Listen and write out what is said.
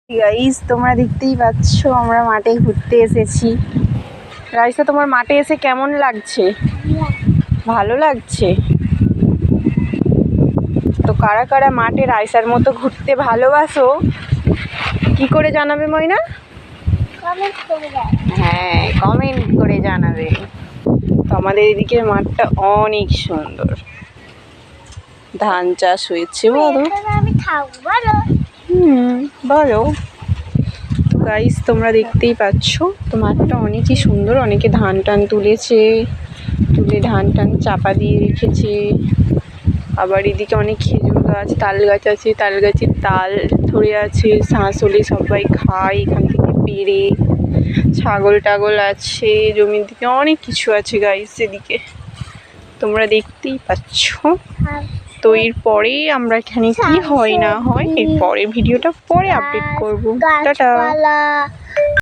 Guys তোমরা দেখতেই পাচ্ছ আমরা মাঠে ঘুরতে এসেছি। রাইসা তোমার মাঠে এসে কেমন লাগছে? ভালো লাগছে তো কারা কারা মাঠে রাইসার মতো ঘুরতে ভালোবাসো কি করে জানাবে ময়না? হ্যাঁ কমেন্ট করে জানাবে। তো আমাদের এদিকে মাঠটা অনেক সুন্দর, ধান চাষ হয়েছে। বলো বলো। তো গাইস তোমরা দেখতেই পাচ্ছ তো মাঠটা অনেকই সুন্দর, অনেকে ধান টান তুলেছে, তুলে ধান টান চাপা দিয়ে রেখেছে। আবার এদিকে অনেক খেজুর গাছ, তাল গাছ আছে, তাল গাছের তাল ধরে আছে, শাঁস হলে সবাই খায় এখান থেকে পেড়ে। ছাগল টাগল আছে, জমির দিকে অনেক কিছু আছে গাইস এদিকে তোমরা দেখতেই পাচ্ছ। তো এরপরে আমরা এখানে কি হয় না হয় এর পরে ভিডিওটা পরে আপডেট করবো। টাটা।